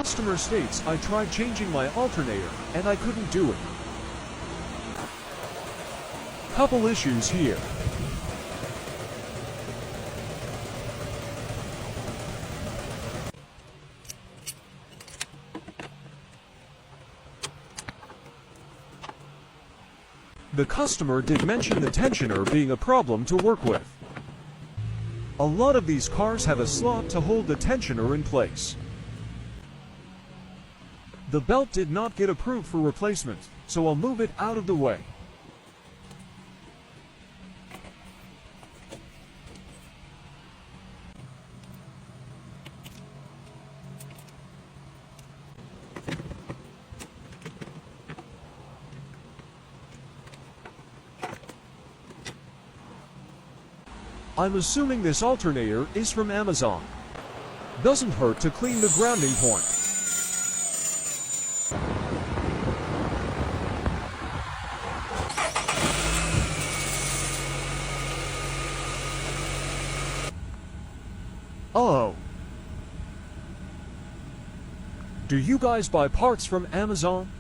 Customer states I tried changing my alternator and I couldn't do it. Couple issues here. The customer did mention the tensioner being a problem to work with. A lot of these cars have a slot to hold the tensioner in place. The belt did not get approved for replacement, so I'll move it out of the way. I'm assuming this alternator is from Amazon. Doesn't hurt to clean the grounding point. Oh. Do you guys buy parts from Amazon?